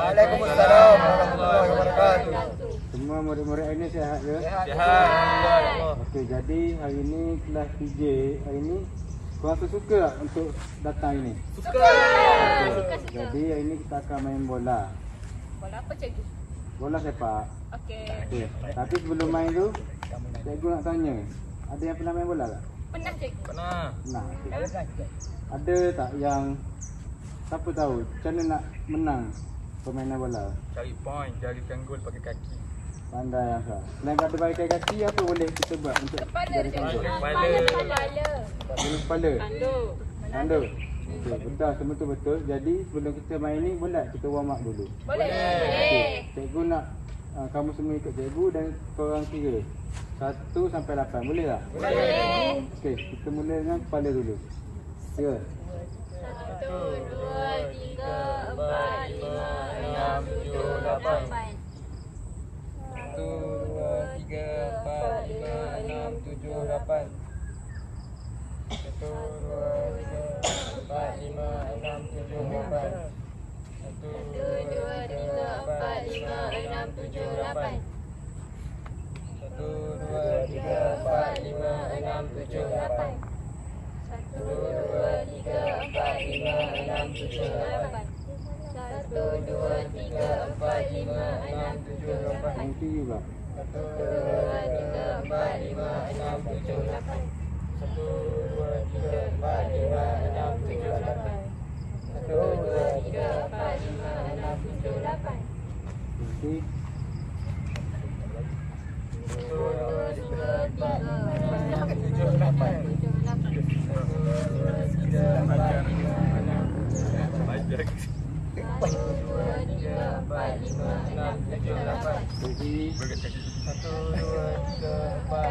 Waalaikumsalam warahmatullahi wabarakatuh. Semua murid-murid ini sihat ke? Sihat. Okey, jadi hari ini kelas 3 hari ini korang suka tak untuk datang ini? Suka. Jadi hari ini kita akan main bola. Bola apa cikgu? Bola sepak. Okey. Okey. Tapi sebelum main tu, cikgu nak tanya, ada yang pernah main bola tak? Pernah cikgu? Pernah. Nah. Ada tak yang siapa tahu macam mana nak menang permainan bola? Cari point, jadikan gol pakai kaki. Pandai Azhar. Selain daripada pakai kaki, apa boleh kita buat untuk Kepala jadikan gol? Kepala. Guna kepala. Tanduk. Tanduk. Okey, betul, semua tu betul. Jadi sebelum kita main ni, boleh kita warm up dulu. Boleh. Okey, cikgu nak kamu semua ikut cikgu dan korang kira 1 sampai 8. Boleh tak? Boleh. Okey, kita mula dengan kepala dulu. Kira. 1, 2, 3, 4, 5, 6, 7, 8. 1, 2, 3, 4, 5, 6, 7, 8. 1, 2, 3, 4, 5, 6, 7, 8. 1, 2, 3, 4, 5, 6, 7, 8. 1, 2, 3, 4, 5, 6, 7, 8. 1, 2, 3, 4, 5, 6, 7, 8. 1, 2, 3, 4, 5, 6, 7, 8. Nanti juga. 1, 2, 3, 4, 5, 6, 7, 8. 1, 2, 3, 4,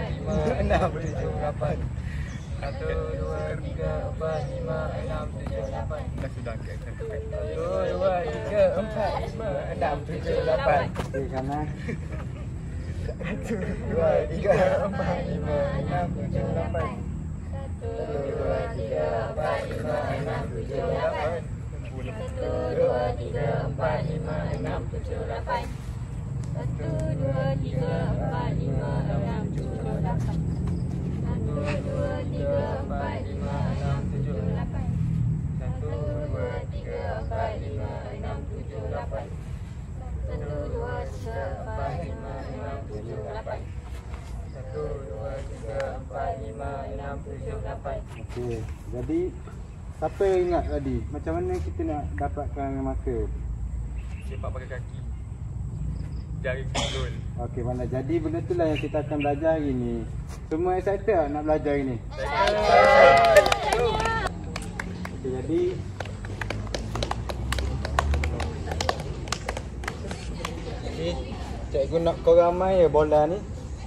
5, 6, 7, 8. 1, 2, 3, 4, 5, 6, 7, 8. Nanti 1, 2, 3, 4, 5, 6, 7, 8. okey kanan. 1, 2, 3, 4, 5, 6, 7, 8. 1, 2, 3, 4, 5, 6, 7, 8. 1, 2, 3, 4, 5, 6, 7, 8. 1, 2, 3, 4, 5, 6, 7, 8. 1, 2, 3, 4, 5, 6, 7, 8. 1, 2, 3, 4, 5, 6, 7, 8. 1, 2, 3, 4, 5, 6, 7, 8. 1, 2, 3, 4, 5, 6, 7, 8. Okey. Jadi siapa yang ingat tadi macam mana kita nak dapatkan marker? Sepak pakai kaki. Jari gol. Okey, mana jadi benda tu lah yang kita akan belajar hari ni. Semua excited tak nak belajar hari ni? Okey, jadi cikgu nak korang main ya bola ni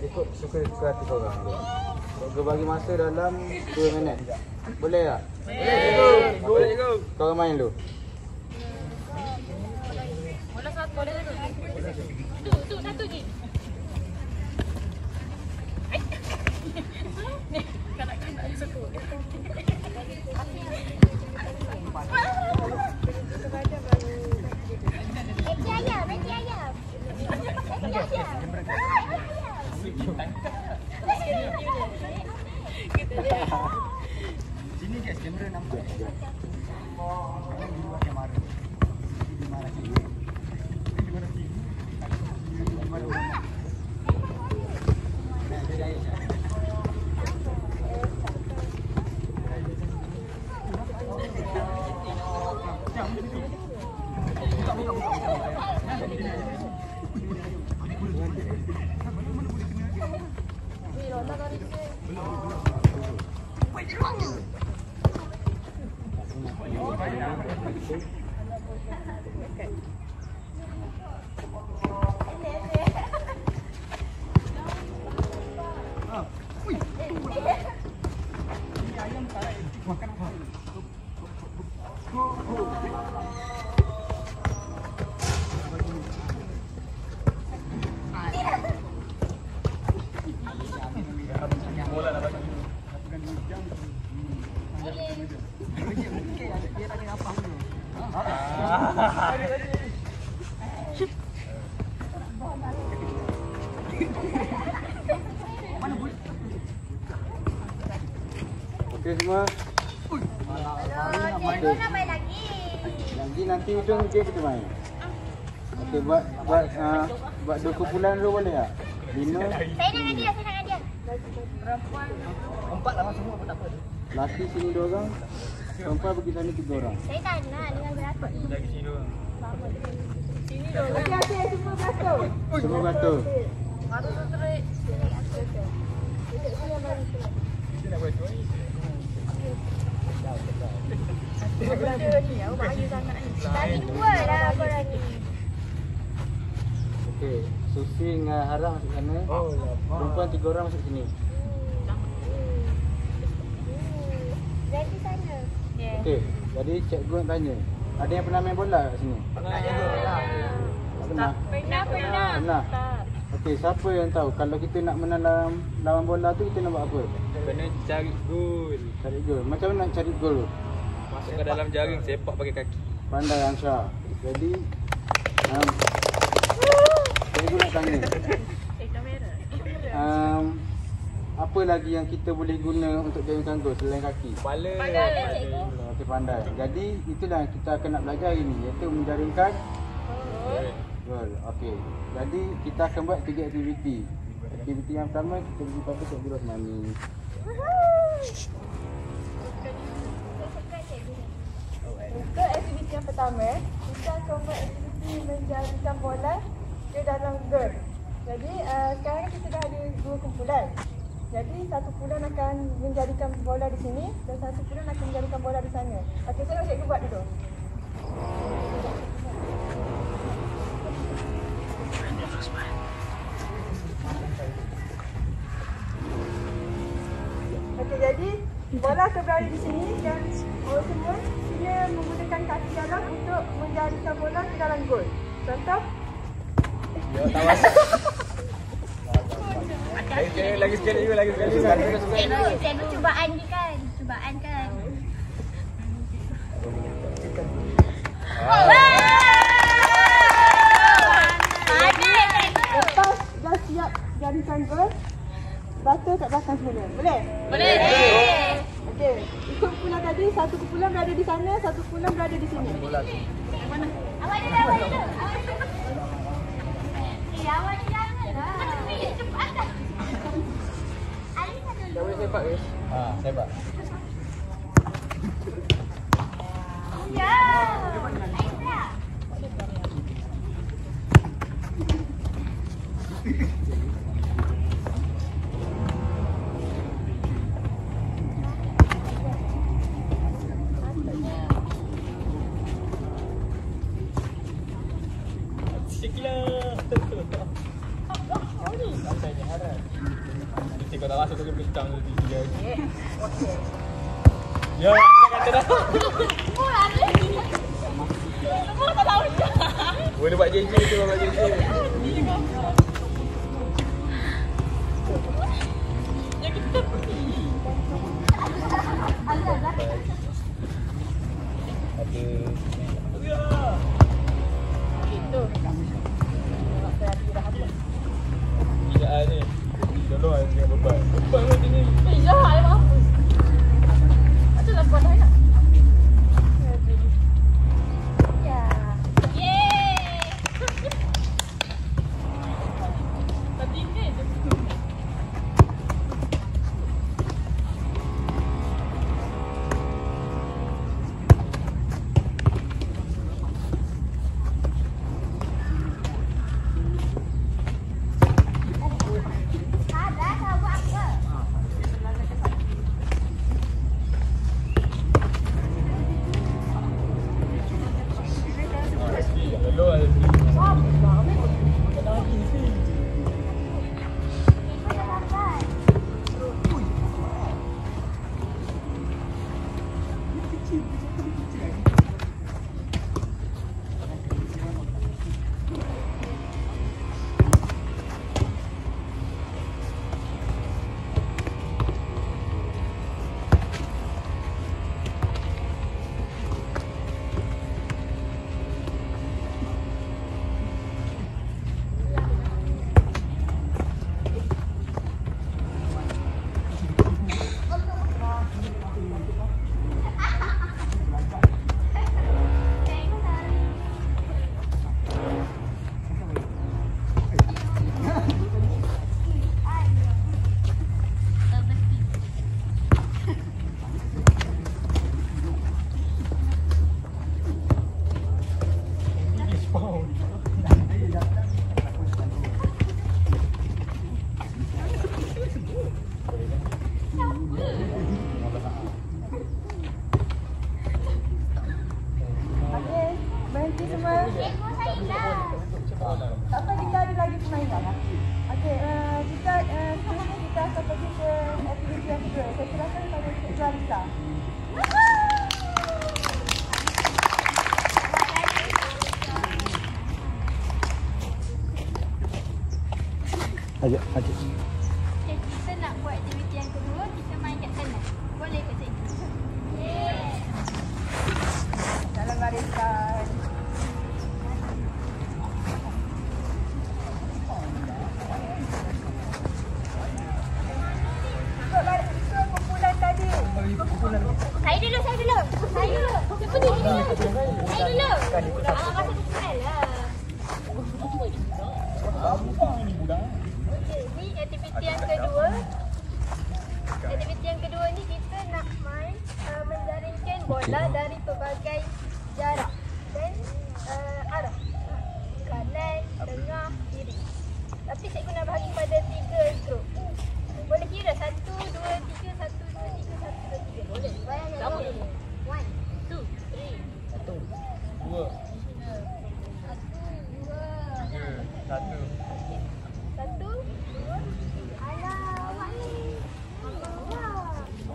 ikut suka hati korang. Cikgu bagi masa dalam 2 minit. Boleh tak? Boleh cikgu. Korang main dulu. Bola satu, bola satu. Tu, satu je. Kanak-kanak suka. Sini guys, kamera nampak. Okey semua. Cikgu nak main lagi. Nanti hujung game kita main. Okey buat 2 kumpulan dulu boleh tak? 5. Saya nak dengan dia, saya nak dengan dia. Perempuan. 4 lah semua pun tak apa. Laki sini 2 orang. Perempuan pergi sana 3 orang. Saya tak nak dengan berapa. Lagi sini dulu. Sini dulu. Okey, semua beratur. Semua beratur. Baru tu terik. Kita nak buat tu ni. Tadi 2 lah korang ni. Okey, Susi dengan Hara masuk sana. Perempuan 3 orang masuk sini. Jadi sana. Okey, jadi cikgu nak tanya. Ada yang pernah main bola kat sini? Pernah juga lah. Tak pernah? Pernah. Pernah? Okey, siapa yang tahu kalau kita nak menang dalam lawan bola tu kita nak buat apa? Kena cari gol. Cari gol. Macam mana nak cari gol? Masuk ke dalam jaring, sepak pakai kaki. Pandai Ansha. Jadi cikgu nak tanya. Apa lagi yang kita boleh guna untuk jaringkan gol selain kaki? Kepala. Cikgu. Okey, pandai. Jadi itulah yang kita akan nak belajar hari ni, iaitu menjaringkan gol. Okey. Jadi kita akan buat 3 aktiviti. Aktiviti yang pertama kita pergi pada Cikgu Rosmani. Untuk aktiviti yang pertama, kita akan buat aktiviti menjaringkan bola ke dalam gol. Jadi sekarang kita dah ada 2 kumpulan. Jadi satu kumpulan akan menjadikan bola di sini dan satu kumpulan akan menjadikan bola di sana. Okey, saya nak cikgu buat dulu. Okey, jadi bola akan berada di sini dan orang semua kena menggunakan kaki dalam untuk menjadikan bola ke dalam gol. Contoh, Lagi sekali. Cikgu cubaan je kan. Cubaan kan. lepas dah siap jadikan gol, batu kat belakang semula. Boleh? Boleh. Okey, ikut kumpulan tadi, satu kumpulan berada di sana, satu kumpulan berada di sini. Awak dulu. Awak dulu. Awak janganlah. Cepat dah. Alisa dulu. Dah boleh sepak ke? Sepak. Ya. Alisa. Kau tak rasa kau boleh pencang nanti 3 hari. Ya, nak kata dah. Murah ni. Semua tak tahu je. Boleh buat JJ tu, buat JJ. Tidak ni. Tolong ada dengan beban. Beban kau ni. Jahat lah mampus. Macam nak buat dah nak. Ya. Yeay. Ya, ada. Okay, kita nak buat aktiviti yang kedua, kita main kat sana. Boleh ke cikgu? Dalam barisan. Ikut kumpulan tadi. Saya dulu. Siapa ni? Saya dulu. Masa kumpulan lah. Okey, ni aktiviti yang kedua. Aktiviti yang kedua ni kita nak main menjaringkan bola dari pelbagai jarak dan arah. Kanan, tengah, kiri. Tapi cikgu nak bahagi pada 3 grup. Boleh kira 1, 2, 3, 1, 2, 3, 1, 2, 3. Boleh. Bayang boleh. 1, 2, 3. 2. 1, 2. 1. Satu, dua, tiga. Alah, awak ni.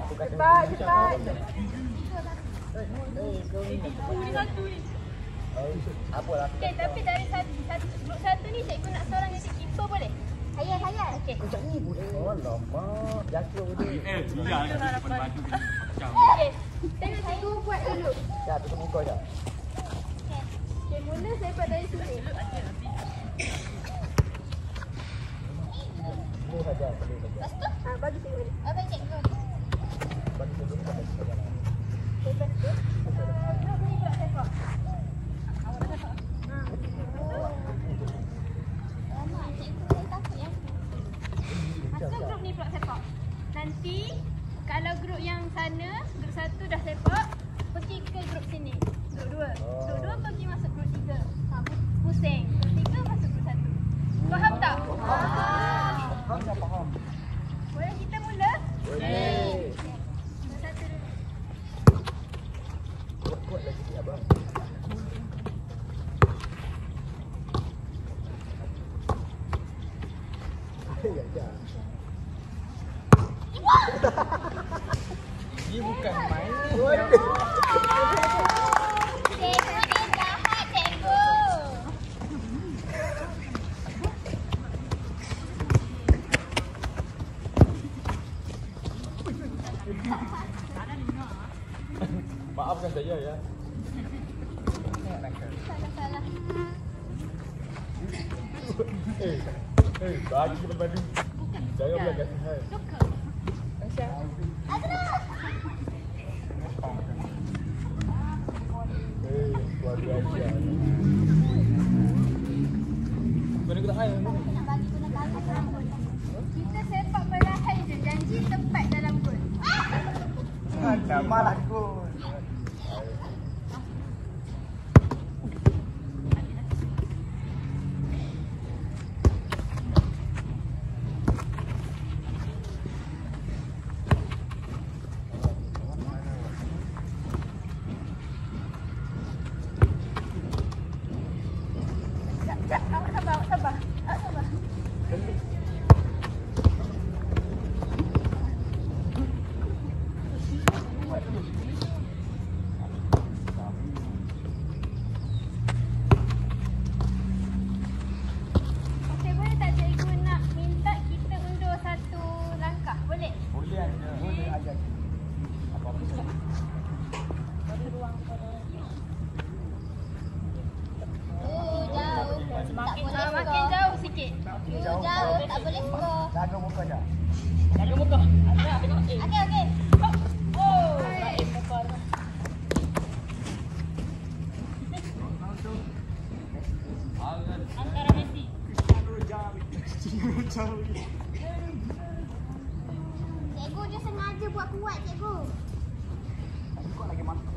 Cepat. Okey, tapi dari grup satu ni cikgu nak seorang jadi keeper boleh? Saya. Okey. Oh, lama. Jatuh dia. Okey. Tengok cikgu buat dulu. Ya, tutup muka je. Okey, mula saya buat dari sini. Ini saja. Lepas tu? Bagi cikgu balik. Apa cikgu? Bagi sebelum kita jalan. Lepas tu, grup ni pula sepak. Alamak, cikgu saya takut ya. Masuk grup ni pula sepak. Nanti, kalau grup yang sana, grup 1 dah sepak, pergi ke grup sini. Grup 2. Grup 2 pergi masuk grup 3. Pusing. Grup 3 masuk grup 1. Faham tak? Faham. Boleh kita mula? Boleh. Grup 1 dulu. Kuat lagi sikit abang. Ya. Ini bukan main. Cikgu ni jahat, cikgu. Maafkan saya ya. Salah. Bagi berbadu. Jangan pula kasihan. Luar biasa. Mana kita air? Kita sepak perlahan je. Janji tepat dalam gol. Ada malah gol. Awak sabar. Okey, boleh tak cikgu nak minta kita undur satu langkah? Boleh? Boleh aja. Boleh aja. Apa-apa saja. Makin jauh sikit. Jauh, tak boleh skor. Jaga muka je. Okey. Oh. Antara Messi. Cikgu dia sengaja buat kuat, cikgu. Kuat lagi mantap.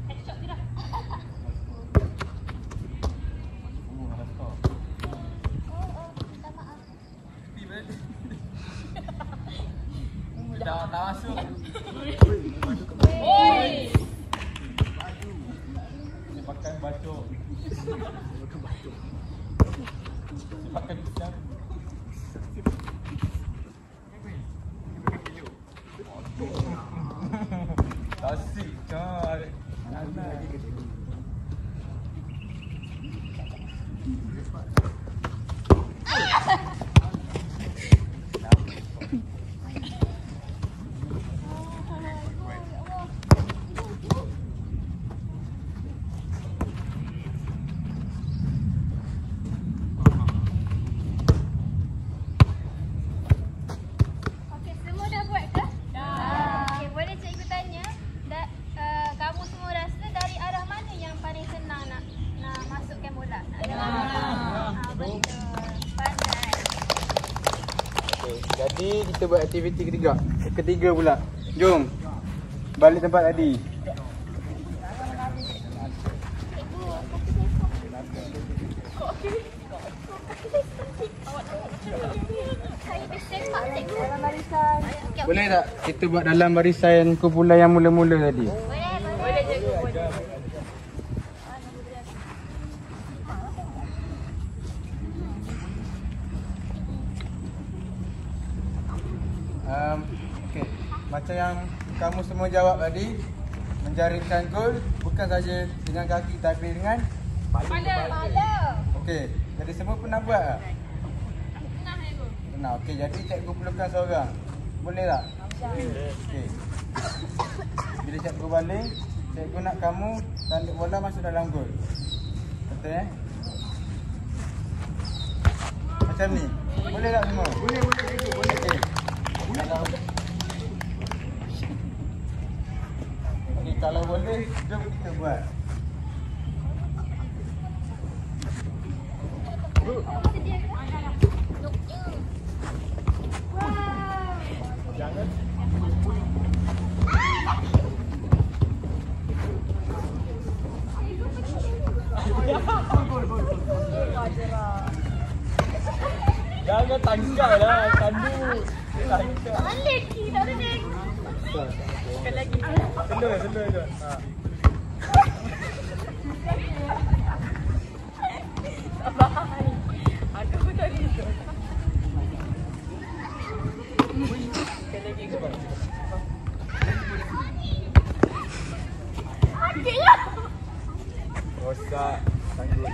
Headshot je dah. Minta maaf. Dah masuk. Oi. Pakai bacok. Pakai pisang. Asik kan. Lagi ke sini. Ni kita buat aktiviti ketiga pula. Jom. Balik tempat tadi. Saya bersepak cikgu. Dalam barisan. Boleh tak kita buat dalam barisan kumpulan yang mula-mula tadi? Boleh, boleh. Boleh cikgu, boleh. Okay. Macam yang kamu semua jawab tadi, menjaringkan gol bukan saja dengan kaki tapi dengan Kepala. okey. Jadi semua pernah buat tak? Pernah. Okey, jadi cikgu perlukan seorang. Boleh tak? Okey. Bila cikgu balik, cikgu nak kamu tanduk bola masuk dalam gol. Betul Macam ni. Boleh tak semua? Boleh cikgu. Boleh. Okey. Okey, kalau boleh, jom kita buat. Jangan tangkap lah, tandu. Tangkap. Balik kita ada ni. Sekali lagi. Selur je. Ha. Tak faham. Aku pun tak bisa. Sekali lagi ke bawah. Adik lah. Rosak. Tandu.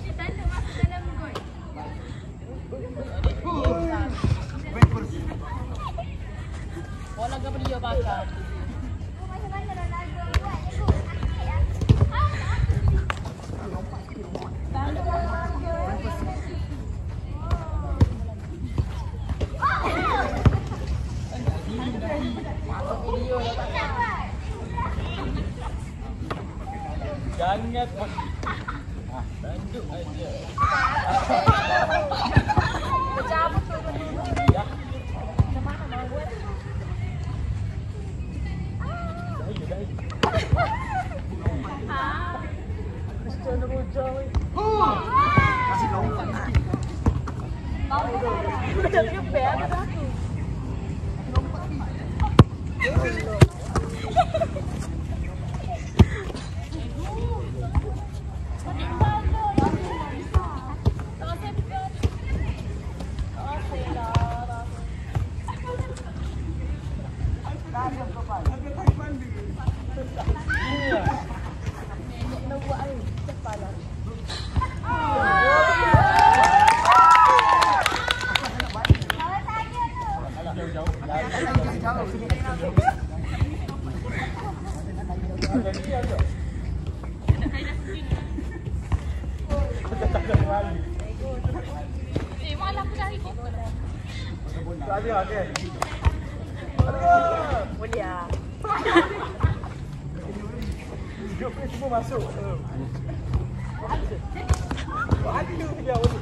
Kita nak masuk dalam gol. Bola ke dia bakar. Macam mana Ronaldo buat cikgu? Jangan tanduk aja. Cabut tu. Ya. Macam mana mau buat? Mesti nak rujak. Kasih lompat. Mau dah kepek aku. Malah aku cari kau. Ada okey. Boleh ah. Jom ni semua masuk. Ada dia boleh.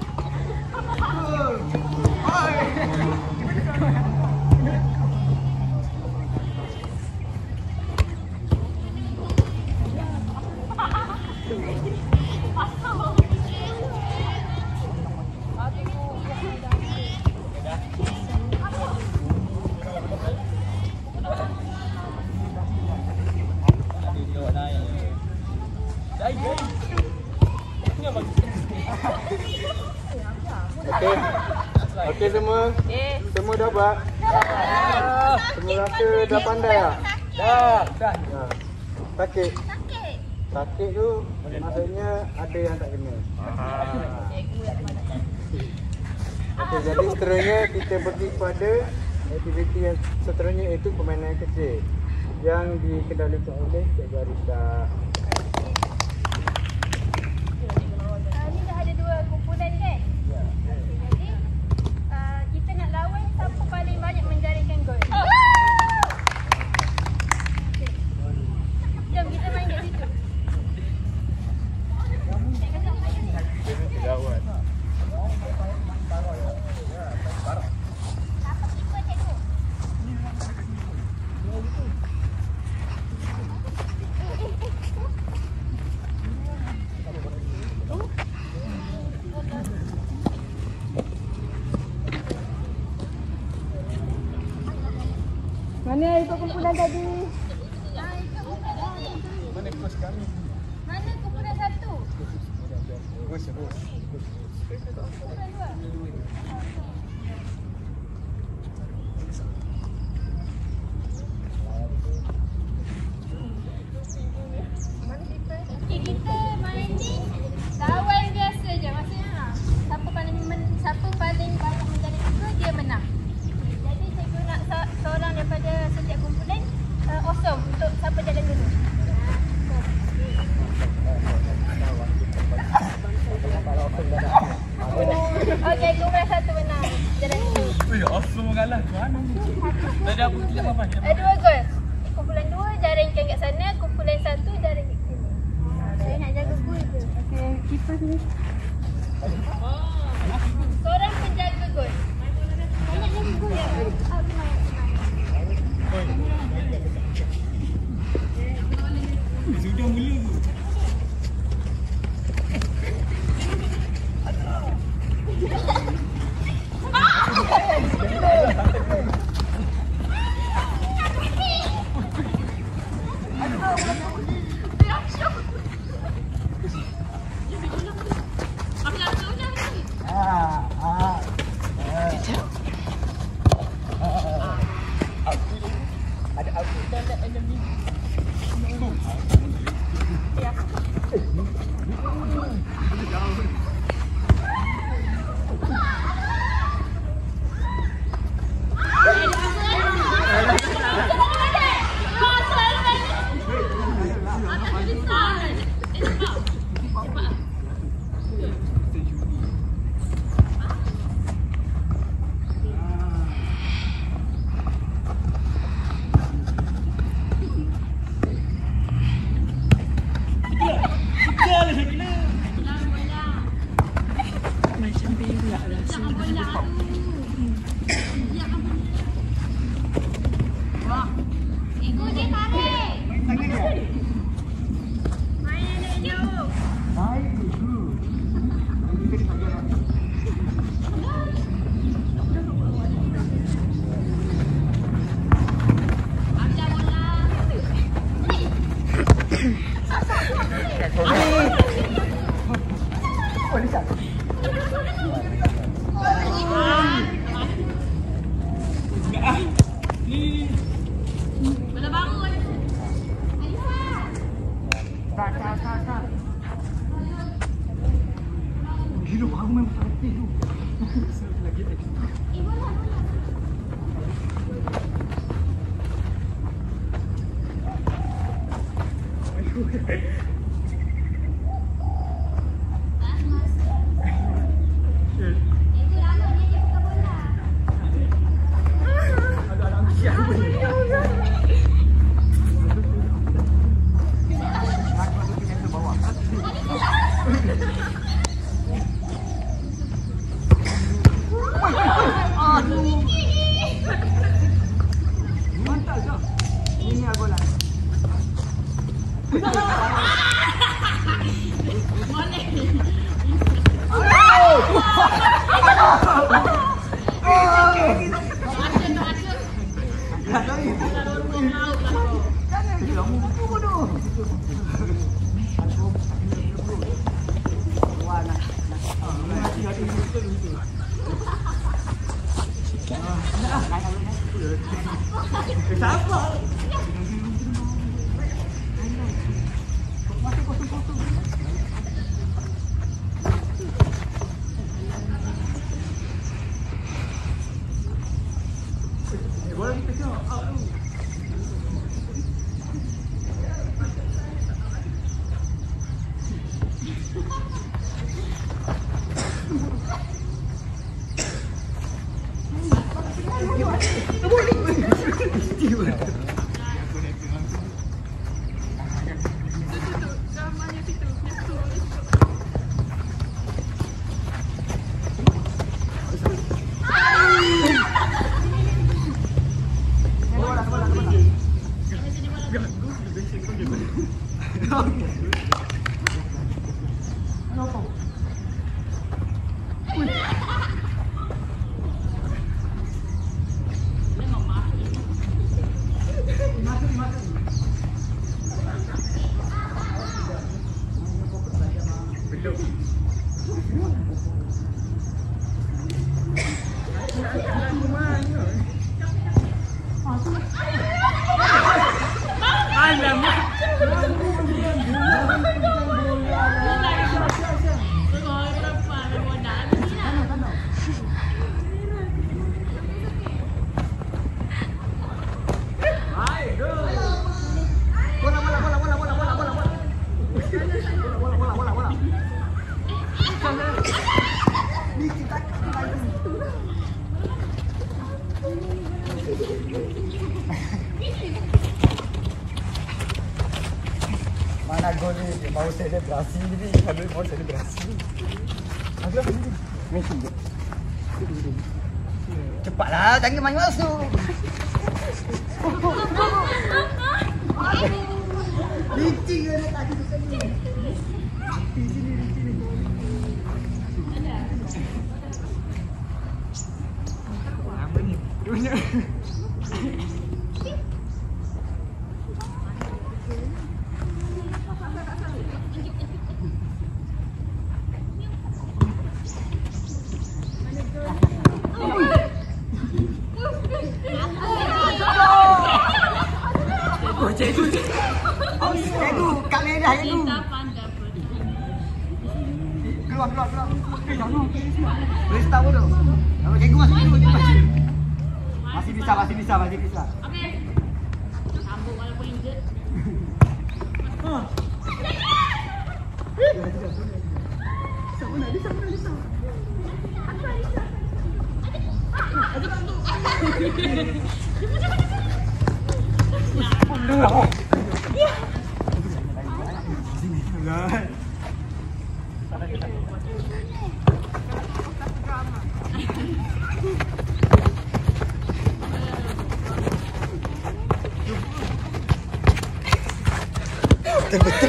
Okey. Okey semua. Semua dah buat. Semua rasa dah pandai tak? Dah. Ha. Sakit. Sakit. Sakit tu maksudnya ada yang tak kena. Okey, jadi seterusnya kita pergi kepada aktiviti yang seterusnya, iaitu permainan kecil yang dikendalikan oleh Cikgu Arisa. Ni dah ada dua kumpulan kan? Jadi kita nak lawan siapa paling banyak menjaringkan gol. Jom kita main kat situ. Gawat. Mana ikut kumpulan tadi? Mana kos kami? Mana kumpulan satu? Kos. Kumpulan dua. Okay, kita main ni lawan biasa je. Maksudnya siapa paling banyak menjadi suka, dia menang. Jadi cikgu nak seorang daripada setiap kumpulan awesome untuk siapa jalan dulu. Okey, kumpulan satu menang. Jalan dulu. Weh, awesome mengalah. Mana ni? Tak ada apa, tidak apa-apa. 2 gol. Kumpulan 2 jaringkan kat sana, kumpulan 1 jaring kat sini. Saya nak jaga gol je. Okey, keeper ni. Seorang penjaga gol. Banyak jaga gol ya. Sudah mula tu. gol ni. Dia mau selebrasi ni. Kalau mau selebrasi. Agak ni. Messi. Cepatlah, jangan main masuk. Licin ke dia tadi tu tadi. Apa ni? Dunia. Cikgu, kat merah cikgu. Keluar. Eh, jangan. Boleh start bodoh. Kalau cikgu masuk dulu, masih bisa. Okey. Sambung walaupun injured. Siapa nak bisa? Betul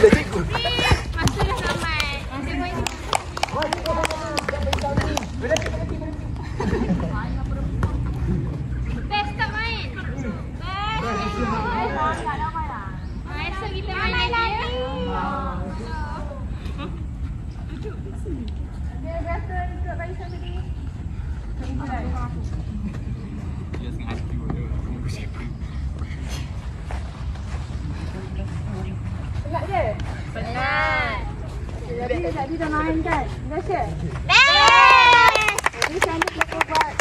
lah cikgu. Masa dah sampai. Masih main. Best tak main? Best. Esok kita main lagi. Dia biasa ikut barisan tadi. Dia sangat hati bodoh. Penat je? Penat. Jadi tadi dah main kan? Dah share? Best. Jadi sekarang kita buat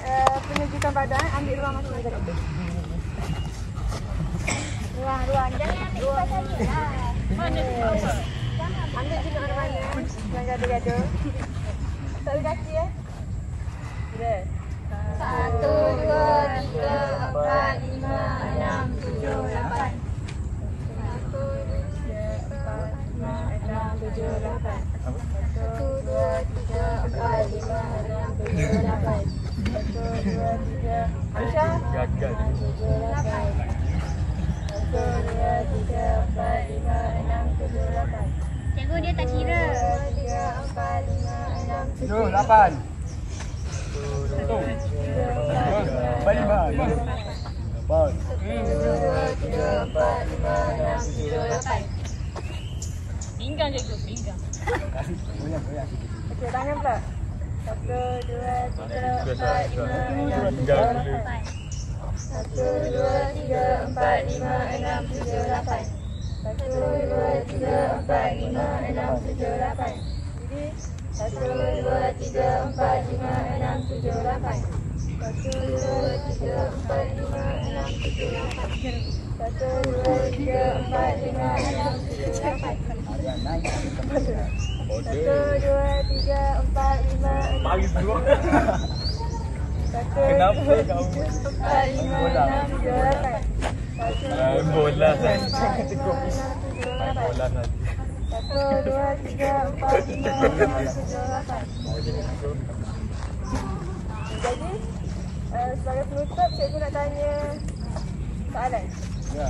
penunjukan badan. Ambil ruang masing-masing tadi. Ruang. Jangan ambil kita saja lah. Mana tu apa? Ambil juga mana-mana. Jangan gaduh-gaduh. Tak ada kaki ya? Boleh. 1, 2, 3, 4, 5, 6, 7, 8. 1, 2, 3, 4, 5, 6, 7, 8. 1, 2, 3, 4, 5, 6, 7, 8. Aisyah? Gagal. 1, 2, 3, 4, 5, 6, 7, 8. Cikgu dia tak kira. 2, 3, 4, 5, 6, 7, 8. 8. Pinggang cikgu, pinggang. Okey, tangan pula. 1, 2, 3, 4, 5, 6, 7, 8. 1, 2, 3, 4, 5, 6, 7, 8. 1, 2, 3, 4, 5, 6, 7, 8. Jadi 1, 2, 3, 4, 5, 6, 7, 8. 1, 2, 3, 4, 5, 6, 7, 8. 1, 2, 3, 4, 5, 6, 7, 8. 1, 2, 3, 4, 5, 6, Pagi dua. 1, Kenapa 2, 3, kau? 4, 5, 6, 7, 8. 1, 2, Bola 3, 4, 5, 6, 7, 8. Bola nanti. 1, 2, 3, 4, 5, 6, 7, 8. Jadi, sebagai penutup, cikgu nak tanya soalan. Ya.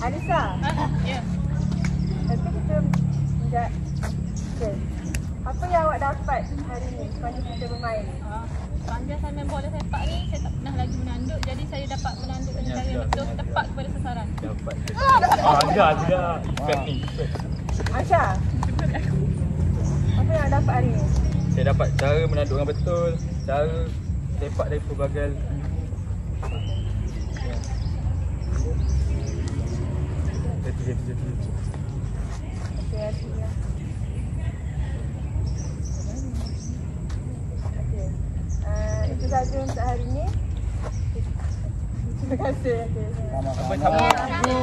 Alisa, Ya. nanti kita menjak. Okay. Apa yang awak dapat hari ni sepanjang kita bermain? Sepanjang saya main bola sepak ni, saya tak pernah lagi menanduk. Jadi saya dapat menanduk dengan cara yang betul, tepat kepada sasaran. Dapat. Ada juga. Effective. Aisyah, apa yang awak dapat hari ni? Saya dapat cara menanduk dengan betul, cara sepak dari pelbagai Jadi. Okey, hati ya. Okey. Itu saja untuk hari ni. Terima kasih. Okay. Sama-sama. Sama.